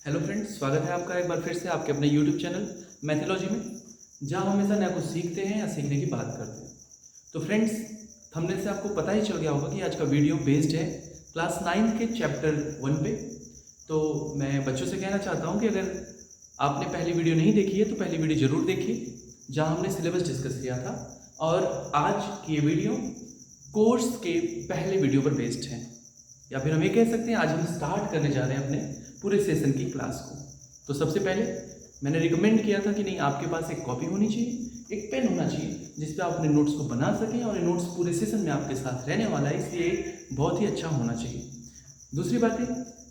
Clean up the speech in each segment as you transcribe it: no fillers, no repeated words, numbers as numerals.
Hello friends, स्वागत है आपका एक बार फिर से आपके अपने यूट्यूब चैनल मैथोलॉजी में, जहां हम हमेशा नया कुछ सीखते हैं या सीखने की बात करते हैं। तो फ्रेंड्स, थंबनेल से आपको पता ही चल गया होगा कि आज का वीडियो बेस्ड है क्लास 9 के चैप्टर 1 पे। तो मैं बच्चों से कहना चाहता हूँ कि अगर आपने पहली वीडियो नहीं देखी है तो पहली वीडियो ज़रूर देखिए, जहाँ हमने सिलेबस डिस्कस किया था। और आज की ये वीडियो कोर्स के पहले वीडियो पर बेस्ड है, या फिर हम ये कह सकते हैं आज हम स्टार्ट करने जा रहे हैं अपने पूरे सेशन की क्लास को। तो सबसे पहले मैंने रिकमेंड किया था कि नहीं, आपके पास एक कॉपी होनी चाहिए, एक पेन होना चाहिए, जिस पे आप अपने नोट्स को बना सकें, और ये नोट्स पूरे सेशन में आपके साथ रहने वाला है, इसलिए बहुत ही अच्छा होना चाहिए। दूसरी बात है,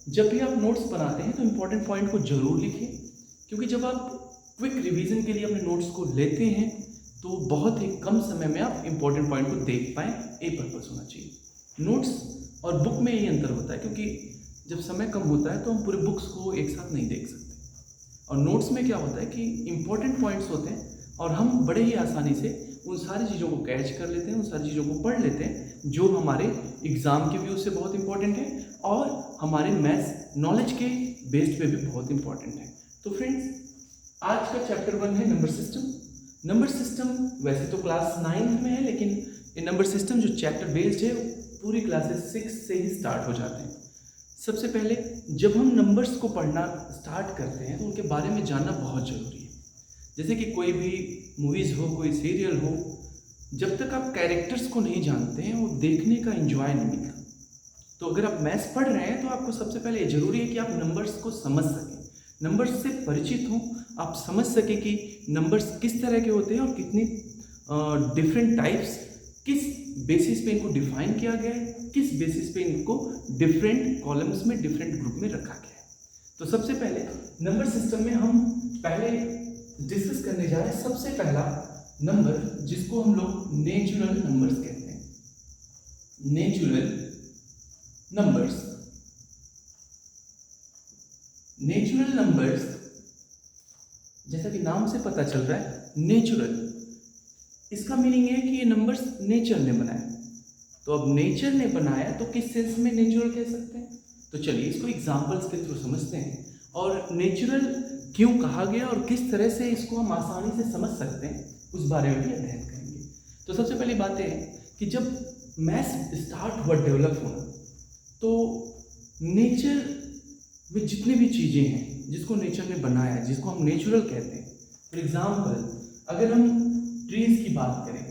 जब भी आप नोट्स बनाते हैं तो इम्पोर्टेंट पॉइंट को जरूर लिखिए, क्योंकि जब आप क्विक रिवीजन के लिए अपने नोट्स को लेते हैं तो बहुत ही कम समय में आप इम्पोर्टेंट पॉइंट को देख पाएँ, ये पर्पस होना चाहिए। नोट्स और बुक में यही अंतर होता है, क्योंकि जब समय कम होता है तो हम पूरे बुक्स को एक साथ नहीं देख सकते, और नोट्स में क्या होता है कि इम्पोर्टेंट पॉइंट्स होते हैं और हम बड़े ही आसानी से उन सारी चीज़ों को कैच कर लेते हैं, उन सारी चीज़ों को पढ़ लेते हैं जो हमारे एग्ज़ाम के व्यू से बहुत इंपॉर्टेंट है और हमारे मैथ्स नॉलेज के बेस्ड पे भी बहुत इंपॉर्टेंट है। तो फ्रेंड्स, आज का चैप्टर 1 है नंबर सिस्टम। नंबर सिस्टम वैसे तो क्लास 9 में है, लेकिन ये नंबर सिस्टम जो चैप्टर बेस्ड है पूरी क्लासेस 6 से ही स्टार्ट हो जाते हैं। सबसे पहले जब हम नंबर्स को पढ़ना स्टार्ट करते हैं तो उनके बारे में जानना बहुत ज़रूरी है। जैसे कि कोई भी मूवीज़ हो, कोई सीरियल हो, जब तक आप कैरेक्टर्स को नहीं जानते हैं वो देखने का एंजॉय नहीं मिलता। तो अगर आप मैथ्स पढ़ रहे हैं तो आपको सबसे पहले ये ज़रूरी है कि आप नंबर्स को समझ सकें, नंबर्स से परिचित हों, आप समझ सकें कि नंबर्स किस तरह के होते हैं और कितनी डिफरेंट टाइप्स, किस बेसिस पे इनको डिफाइन किया गया है, किस बेसिस पे इनको डिफरेंट कॉलम्स में, डिफरेंट ग्रुप में रखा गया है। तो सबसे पहले नंबर सिस्टम में हम पहले डिस्कस करने जा रहे हैं सबसे पहला नंबर, जिसको हम लोग नेचुरल नंबर्स कहते हैं। Natural numbers. नेचुरल नंबर्स, जैसा कि नाम से पता चल रहा है नेचुरल, इसका मीनिंग है कि ये नंबर्स नेचर ने बनाया। तो अब नेचर ने बनाया तो किस सेंस में नेचुरल कह सकते हैं? तो चलिए इसको एग्जांपल्स के थ्रू समझते हैं, और नेचुरल क्यों कहा गया और किस तरह से इसको हम आसानी से समझ सकते हैं उस बारे में भी अध्ययन करेंगे। तो सबसे पहली बात है कि जब मैथ्स स्टार्ट हुआ डेवलप होना, तो नेचर में जितनी भी चीज़ें हैं जिसको नेचर ने बनाया, जिसको हम नेचुरल कहते हैं। फॉर एग्जाम्पल, अगर हम ट्रीज की बात करें,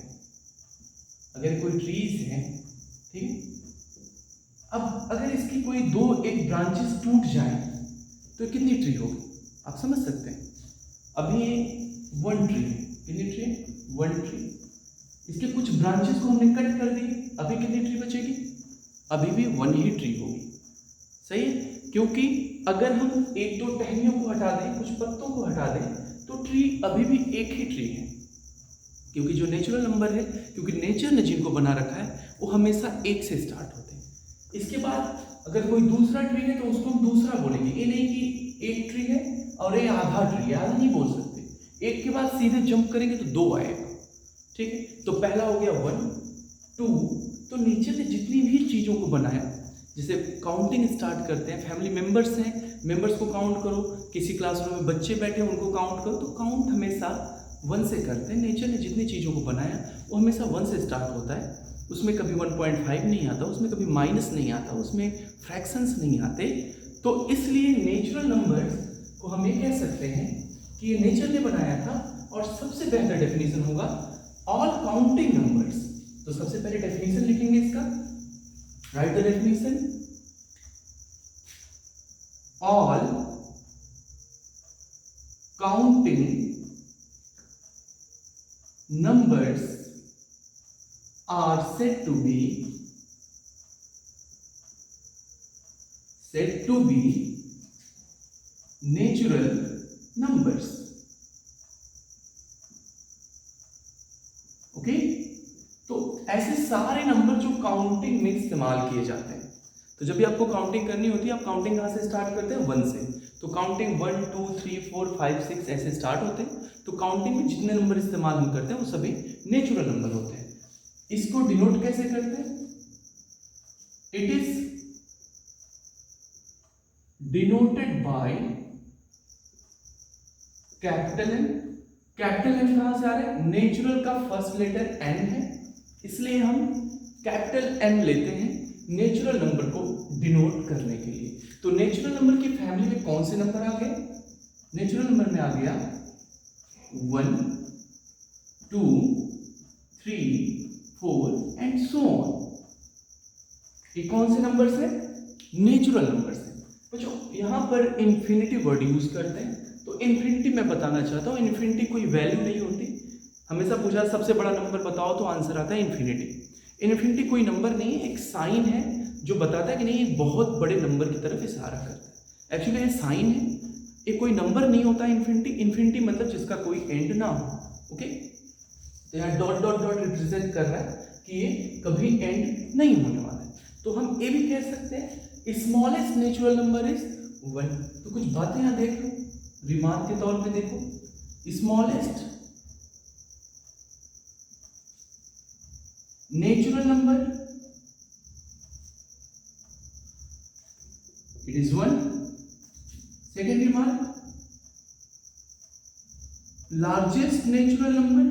अगर कोई ट्रीज है, ठीक है, अब अगर इसकी कोई एक ब्रांचेस टूट जाए तो कितनी ट्री होगी, आप समझ सकते हैं। अभी ये 1 ट्री है, कितनी ट्री है? 1 ट्री। इसके कुछ ब्रांचेस को हमने कट कर दी, अभी कितनी ट्री बचेगी? अभी भी 1 ही ट्री होगी। सही है, क्योंकि अगर हम 1-2 टहनियों को हटा दें, कुछ पत्तों को हटा दें, तो ट्री अभी भी एक ही ट्री है, क्योंकि जो नेचुरल नंबर है, क्योंकि नेचर ने जिनको बना रखा है वो हमेशा 1 से स्टार्ट होते हैं। इसके बाद अगर कोई दूसरा ट्री है तो उसको हम दूसरा बोलेंगे। ये नहीं कि एक ट्री है और ये आधा ट्री है, आधा नहीं बोल सकते। एक के बाद सीधे जंप करेंगे तो 2 आएगा, ठीक है। तो पहला हो गया 1, 2। तो नेचर ने जितनी भी चीज़ों को बनाया, जैसे काउंटिंग स्टार्ट करते हैं, फैमिली मेम्बर्स हैं, मेम्बर्स को काउंट करो, किसी क्लासरूम में बच्चे बैठे हैं उनको काउंट करो, तो काउंट हमेशा 1 से करते हैं। नेचर ने जितनी चीज़ों को बनाया वो हमेशा 1 से स्टार्ट होता है। उसमें कभी 1.5 नहीं आता, उसमें कभी माइनस नहीं आता, उसमें फ्रैक्शंस नहीं आते। तो इसलिए नेचुरल नंबर्स को हम ये कह सकते हैं कि ये नेचर ने बनाया था। और सबसे बेहतर डेफिनेशन होगा ऑल काउंटिंग नंबर्स। तो सबसे पहले डेफिनेशन लिखेंगे इसका, right the definition. All counting numbers are said to be natural numbers. Okay, तो ऐसे सारे नंबर जो काउंटिंग में इस्तेमाल किए जाते हैं। तो जब भी आपको काउंटिंग करनी होती है, आप काउंटिंग कहाँ से स्टार्ट करते हैं? 1 से। तो काउंटिंग 1, 2, 3, 4, 5, 6 ऐसे स्टार्ट होते हैं। तो काउंटिंग में जितने नंबर इस्तेमाल हम करते हैं वो सभी नेचुरल नंबर होते हैं। इसको डिनोट कैसे करते हैं? It is denoted by capital N. Capital N कहां से आ रहा है? नेचुरल का फर्स्ट लेटर एन है, इसलिए हम कैपिटल एन लेते हैं नेचुरल नंबर को डिनोट करने के लिए। तो नेचुरल नंबर की फैमिली में कौन से नंबर आ गए? नेचुरल नंबर में आ गया 1, 2, 3, 4 एंड सो ऑन। ये कौन से नंबर है? नेचुरल नंबर है। बच्चों यहां पर इन्फिनिटी वर्ड यूज करते हैं, तो इन्फिनिटी मैं बताना चाहता हूं, इन्फिनिटी कोई वैल्यू नहीं होती। हमेशा पूछा सबसे बड़ा नंबर बताओ तो आंसर आता है इन्फिनिटी। इन्फिनिटी कोई नंबर नहीं है, एक साइन है जो बताता है कि नहीं एक बहुत बड़े नंबर की तरफ इशारा करता है। एक्चुअली ये साइन है, ये कोई नंबर नहीं होता इन्फिनिटी। इन्फिनिटी मतलब जिसका कोई एंड ना हो। ओके, तो यहाँ डॉट डॉट डॉट रिप्रेजेंट कर रहा है कि ये कभी एंड नहीं होने वाला है। तो हम ये भी कह सकते हैं स्मॉलेस्ट नेचुरल नंबर इज 1। तो कुछ बातें यहाँ देख लो, रिमार्क के तौर पे देखो। Smallest natural number it is 1. Second remark, largest natural number,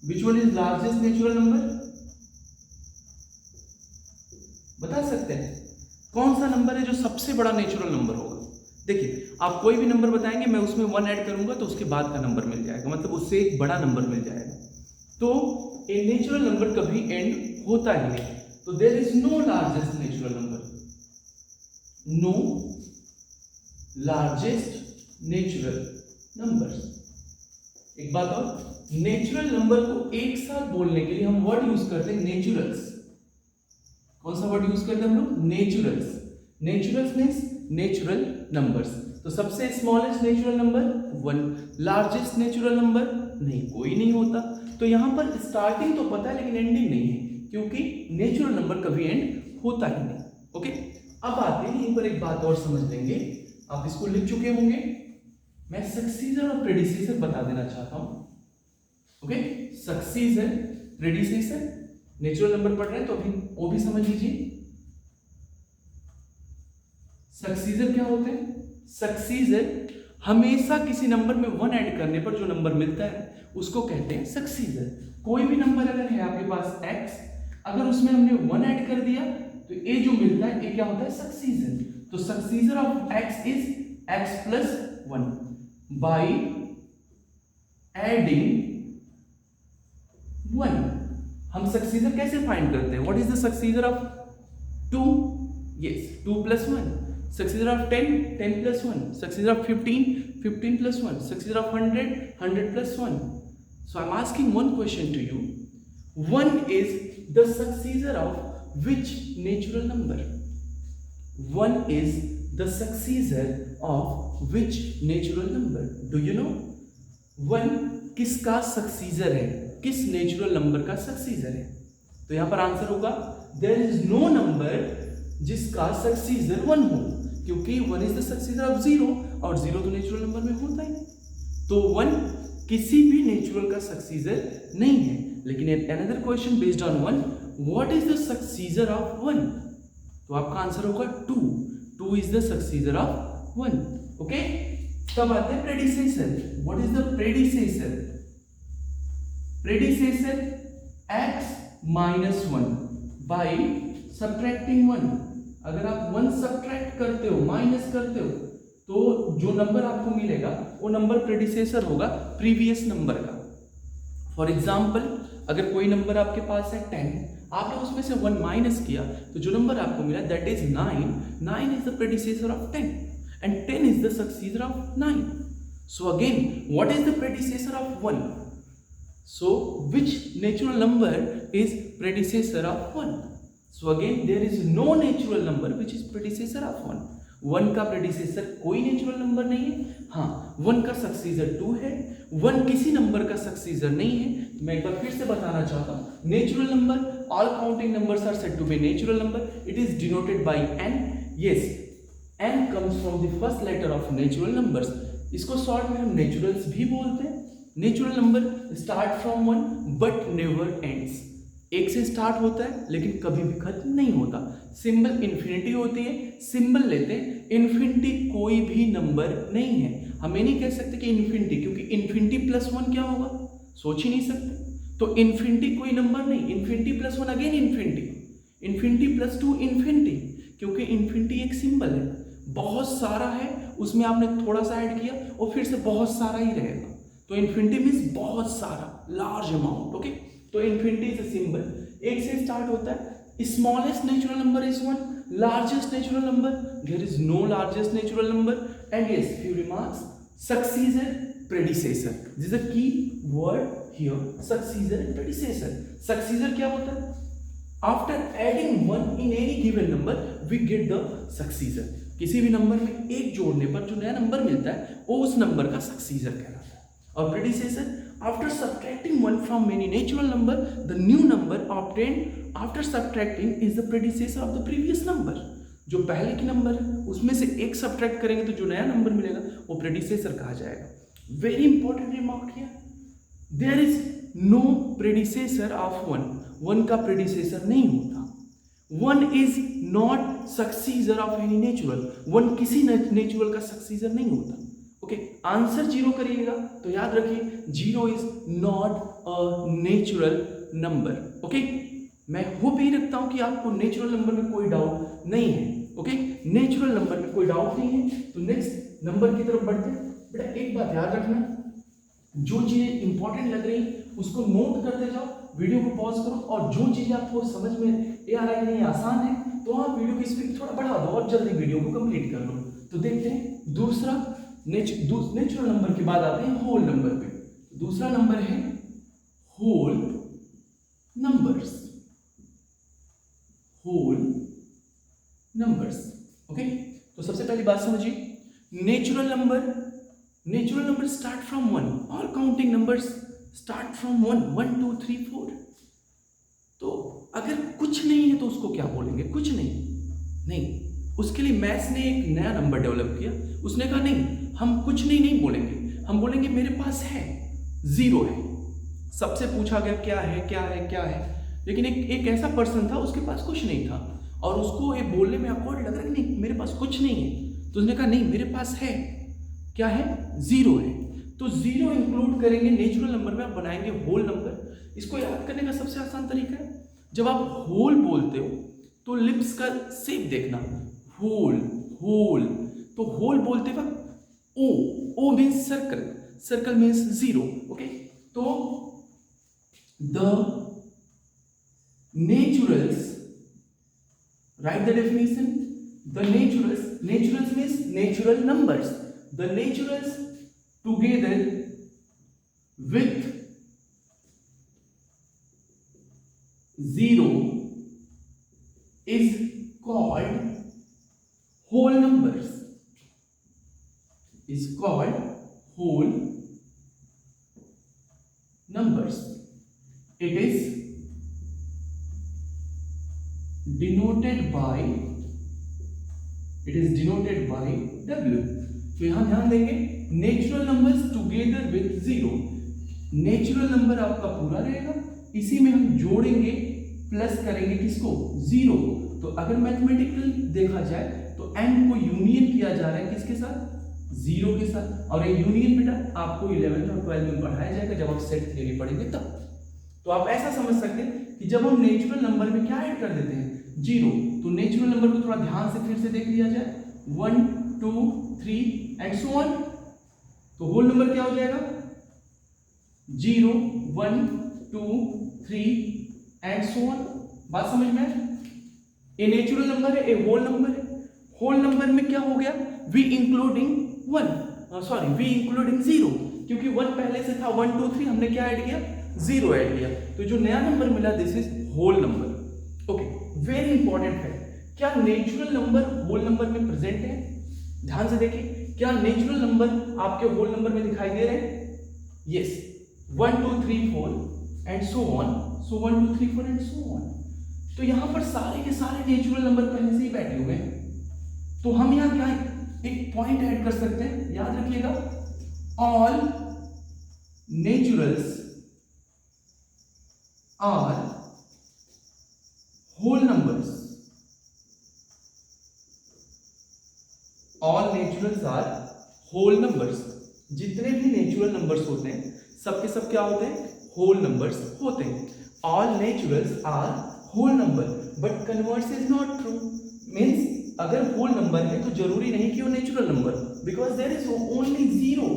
which one is largest natural number? बता सकते हैं कौन सा नंबर है जो सबसे बड़ा नेचुरल नंबर होगा? देखिए आप कोई भी नंबर बताएंगे, मैं उसमें 1 ऐड करूंगा तो उसके बाद का नंबर मिल जाएगा, मतलब उससे एक बड़ा नंबर मिल जाएगा। तो ए नेचुरल नंबर कभी एंड होता ही नहीं। तो there is no largest natural number, no largest natural number. एक बात और, नेचुरल नंबर को एक साथ बोलने के लिए हम वर्ड यूज करते हैं नेचुरल्स। कौन सा वर्ड यूज करते हैं हम लोग? Naturals. Naturals means natural numbers. तो सबसे smallest natural number 1, largest natural number नहीं, कोई नहीं होता। तो यहां पर स्टार्टिंग तो पता है लेकिन एंडिंग नहीं है, क्योंकि नेचुरल नंबर कभी एंड होता ही नहीं। ओके, अब आते हैं यहीं पर एक बात और समझ लेंगे, आप इसको लिख चुके होंगे। मैं सक्सीजर और प्रेडिसेसर बता देना चाहता हूं। ओके, सक्सीजर प्रेडिसेसर, नेचुरल नंबर पढ़ रहे हैं तो अभी वो भी समझ लीजिए। सक्सीजर क्या होते हैं? सक्सीजर हमेशा किसी नंबर में 1 ऐड करने पर जो नंबर मिलता है उसको कहते हैं सक्सीजर। कोई भी नंबर अगर है आपके पास x, अगर उसमें हमने 1 ऐड कर दिया तो ये जो मिलता है ये क्या होता है? सक्सीजर। तो successor of x is x plus 1 by adding 1। हम सक्सीजर कैसे फाइंड करते हैं? What is the successor of 2? Yes, 2 plus 1। Successor of 10, 10 plus 1। Successor of 15, 15 plus 1। Successor of 100, 100 plus 1। So I'm asking one question to you. 1 is the successor of which natural number? 1 is the successor of which natural number? Do you know? 1 किसका सक्सीजर है? किस natural number का सक्सीजर है? तो यहां पर answer होगा there is no number जिसका सक्सीजर 1 हो, क्योंकि 1 is the successor of 0 और 0 तो नेचुरल नंबर में होता ही नहीं। तो 1 किसी भी नेचुरल का सक्सीजर नहीं है। लेकिन another question based on 1, what is the successor of 1? तो आपका आंसर होगा 2। 2 is the successor of 1। Okay, तब आते हैं predecessor. What is the predecessor? Predecessor x minus 1 by subtracting 1। अगर आप 1 सब्ट्रैक्ट करते हो, माइनस करते हो, तो जो नंबर आपको मिलेगा वो नंबर प्रेडिसेसर होगा प्रीवियस नंबर का। फॉर एग्जाम्पल अगर कोई नंबर आपके पास है 10, आपने उसमें से 1 माइनस किया तो जो नंबर आपको मिला that is 9। 9 is the predecessor of 10 and 10 is the successor of 9। So again what is the predecessor of 1? So which natural number is predecessor of 1? So again there is no natural number which is predecessor of 1। 1 का predecessor कोई natural number नहीं है। हाँ, 1 का सक्सीजर 2 है। 1 किसी number का successor नहीं है। मैं एक बार फिर से बताना चाहता हूँ, natural number, all counting numbers are said to be natural number. It is denoted by n। Yes, n comes from the first letter of natural numbers. इसको शॉर्ट में हम नेचुरल्स भी बोलते हैं। Natural number start from 1 but never ends. एक से start होता है लेकिन कभी भी खत्म नहीं होता। सिंबल इन्फिनिटी होती है, सिंबल लेते हैं, इन्फिनिटी कोई भी नंबर नहीं है। हम ये नहीं कह सकते कि इन्फिनिटी, क्योंकि इन्फिनिटी प्लस वन क्या होगा, सोच ही नहीं सकते। तो इन्फिनिटी कोई नंबर नहीं, infinity plus one again infinity, infinity plus two infinity, क्योंकि इन्फिनिटी एक सिंबल है, बहुत सारा है, उसमें आपने थोड़ा सा ऐड किया और फिर से बहुत सारा ही रहेगा। तो इन्फिनिटी मीन्स बहुत सारा, लार्ज अमाउंट। ओके, तो इन्फिनिटी इज अ सिंबल, एक से स्टार्ट होता है। Smallest natural number is one, largest natural number there is no largest natural number. And yes, few remarks, successor, predecessor, this is a key word here, successor and predecessor. Successor क्या होता है? After adding one in any given number we get the successor. किसी भी number में एक जोड़ने पर जो नया नंबर मिलता है वो उस नंबर का सक्सीजर कहलाता है। और predecessor, after subtracting one from many natural number the new number obtained after subtracting is the predecessor of the previous number. जो पहले की नंबर है उसमें से एक सब्ट्रैक्ट करेंगे तो जो नया नंबर मिलेगा वो प्रेडिसेसर कहा जाएगा। Very important remark here, there is no predecessor of one, one का प्रेडिसेसर नहीं होता। One is not successor of any natural, one किसी नेचुरल का सक्सीजर नहीं होता। ओके, आंसर जीरो करिएगा तो याद रखिए zero is not a natural number. Okay, मैं होप ही रखता हूं कि आपको नेचुरल नंबर में कोई डाउट नहीं है। ओके, नेचुरल नंबर में कोई डाउट नहीं है। तो नेक्स्ट नंबर की तरफ बढ़ते हैं। बेटा एक बात याद रखना, जो चीजें इंपॉर्टेंट लग रही उसको नोट करते जाओ, वीडियो को पॉज करो, और जो चीजें आपको समझ में ये आ रहा है कि नहीं आसान है तो आप वीडियो की स्पीड थोड़ा बढ़ा दो और जल्दी वीडियो को कंप्लीट कर लो। तो देखते हैं दूसरा नेचुरल नंबर के बाद आते हैं होल नंबर पे। दूसरा नंबर है whole numbers, whole numbers. Okay, तो सबसे पहली बात समझिए, natural number start from one, all counting numbers start from one, 1 2 3 4। तो अगर कुछ नहीं है तो उसको क्या बोलेंगे? कुछ नहीं। उसके लिए मैथ्स ने एक नया नंबर डेवलप किया, उसने कहा नहीं हम कुछ नहीं बोलेंगे, हम बोलेंगे मेरे पास है, जीरो है। सबसे पूछा गया क्या है, लेकिन एक ऐसा पर्सन था उसके पास कुछ नहीं था और उसको ये बोलने में अकॉर्ड लग रहा है कि नहीं मेरे पास कुछ नहीं है, तो उसने कहा नहीं मेरे पास है, क्या है? जीरो है। तो जीरो इंक्लूड करेंगे नेचुरल नंबर में, आप बनाएंगे होल नंबर। इसको याद करने का सबसे आसान तरीका है, जब आप होल बोलते हो तो लिप्स का शेप देखना, होल। तो होल बोलते वक्त O means circle means zero. Okay, तो the naturals, write the definition, the naturals means natural numbers, the naturals together with zero is called whole numbers, is called whole numbers. It is denoted by W। तो यहां ध्यान देंगे, natural numbers together with zero, natural number आपका पूरा रहेगा, इसी में हम जोड़ेंगे प्लस करेंगे किसको? जीरो। तो अगर मैथमेटिकल देखा जाए तो एंड को यूनियन किया जा रहा है किसके साथ? जीरो के साथ। और ये यूनियन बेटा आपको 11th और 12th में पढ़ाया जाएगा जब आप सेट थ्योरी पढ़ेंगे तब। तो आप ऐसा समझ सकते हैं कि जब हम नेचुरल नंबर में क्या ऐड कर देते हैं? जीरो। तो नेचुरल नंबर को थोड़ा ध्यान से फिर से देख लिया जाए, 1 2 3 एंड सो ऑन। तो होल नंबर क्या हो जाएगा? 0 1 2 3 एंड सो ऑन। बात समझ में? ये नेचुरल नंबर है, ये होल नंबर है। होल नंबर में क्या हो गया? वी इंक्लूडिंग जीरो, क्योंकि 1 पहले से था, 1 2 3 हमने क्या ऐड किया? जीरो ऐड किया। तो जो नया नंबर मिला this is whole number. Okay, very important है, क्या नेचुरल नंबर होल नंबर में प्रेजेंट है? ध्यान से देखिए, क्या नेचुरल नंबर आपके होल नंबर में दिखाई दे रहे हैं? Yes, 1 2 3 4 and so on. So 1 2 3 4 and so on. तो यहां पर सारे के सारे नेचुरल नंबर पहले से ही बैठे हुए हैं, तो हम यहां क्या एक पॉइंट ऐड कर सकते हैं, याद रखिएगा, all naturals are whole numbers, all naturals are whole numbers. जितने भी नेचुरल नंबर्स होते हैं सबके सब क्या होते हैं? होल नंबर्स होते हैं। All naturals are whole number, but converse is not true. Means अगर होल नंबर है तो जरूरी नहीं कि वो natural number, because there is only zero.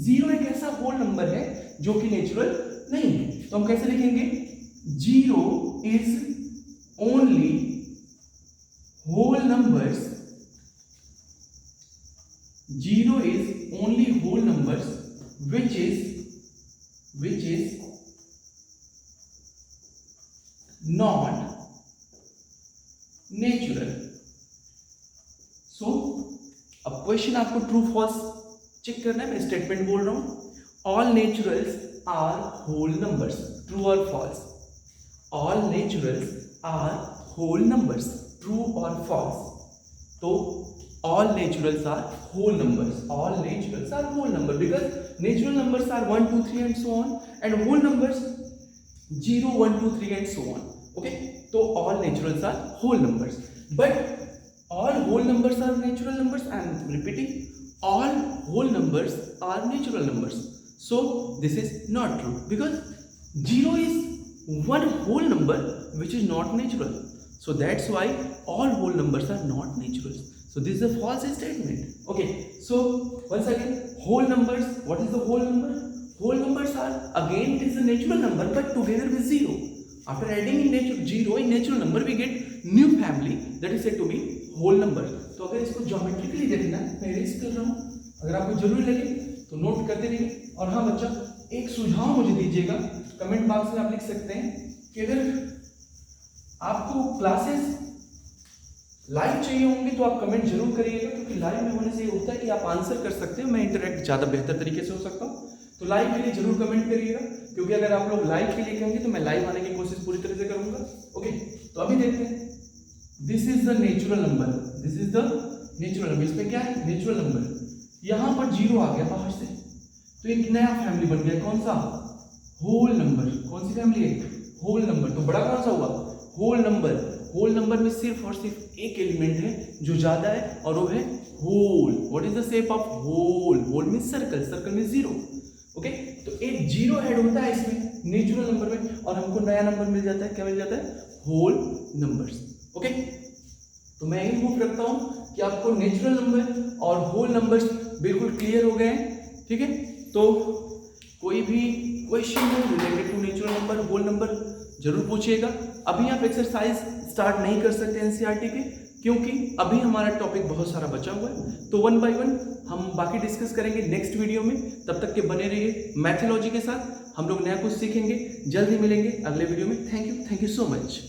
Zero एक ऐसा होल नंबर है जो कि नेचुरल नहीं है। तो हम कैसे लिखेंगे? Zero is only whole numbers, zero is only whole numbers which is not natural. So अब क्वेश्चन आपको ट्रू फॉल्स चेक करना है। मैं स्टेटमेंट बोल रहा हूं, all naturals are whole numbers, true और false. All naturals are whole numbers, true और फॉल्स। तो all naturals are whole numbers, all naturals are whole number, because natural numbers are 1 2 3 and so on, and whole numbers 0 1 2 3 and so on. Okay, so all naturals are whole numbers, but all whole numbers are natural numbers. I am repeating, all whole numbers are natural numbers. So this is not true, because 0 is one whole number which is not natural. So that's why all whole numbers are not natural. So this is a false statement. Okay, so once again, whole numbers, what is the whole number? Whole numbers are, again it is a natural number but together with zero. After adding in zero in natural number we get new family that is said to be whole number. तो अगर इसको geometrically देखना, मैं erase कर रहा हूँ, अगर आपको जरूरी लगे तो नोट करते रहिए। और हाँ बच्चा, एक सुझाव मुझे दीजिएगा, कमेंट बॉक्स में आप लिख सकते हैं कि अगर आपको क्लासेस लाइव चाहिए होंगे तो आप कमेंट जरूर करिएगा, क्योंकि लाइव में होने से ये होता है कि आप आंसर कर सकते हो, मैं इंटरेक्ट ज़्यादा बेहतर तरीके से हो सकता हूँ। तो लाइव के लिए जरूर कमेंट करिएगा, क्योंकि अगर आप लोग लाइव के लिए कहेंगे तो मैं लाइव आने की कोशिश पूरी तरह से करूँगा। ओके, तो अभी देखते हैं, this is the natural number, this is the natural number. इसमें क्या है? Natural number. यहाँ पर जीरो आ गया बाहर से, तो एक नया फैमिली बन गया, कौन सा? Whole number. कौन सी फैमिली है? Whole number. तो बड़ा कौन सा हुआ? Whole number. होल नंबर में सिर्फ और सिर्फ एक एलिमेंट है जो ज्यादा है, और वो है hole. What is the shape of hole? Hole means circle, circle में जीरो। ओके, तो एक जीरो ऐड होता है इसमें नेचुरल नंबर में, और हमको नया नंबर मिल जाता है। क्या मिल जाता है? Whole numbers. ओके, तो मैं यही होप रखता हूं कि आपको नेचुरल नंबर और होल नंबर्स बिल्कुल क्लियर हो गए हैं। ठीक है, तो कोई भी क्वेश्चन हो related to natural number, whole number, जरूर पूछिएगा। अभी आप एक्सरसाइज स्टार्ट नहीं कर सकते एनसीईआरटी के, क्योंकि अभी हमारा टॉपिक बहुत सारा बचा हुआ है। तो 1 बाय 1 हम बाकी डिस्कस करेंगे नेक्स्ट वीडियो में। तब तक के बने रहिए मैथोलॉजी के साथ, हम लोग नया कुछ सीखेंगे। जल्द ही मिलेंगे अगले वीडियो में। Thank you so much.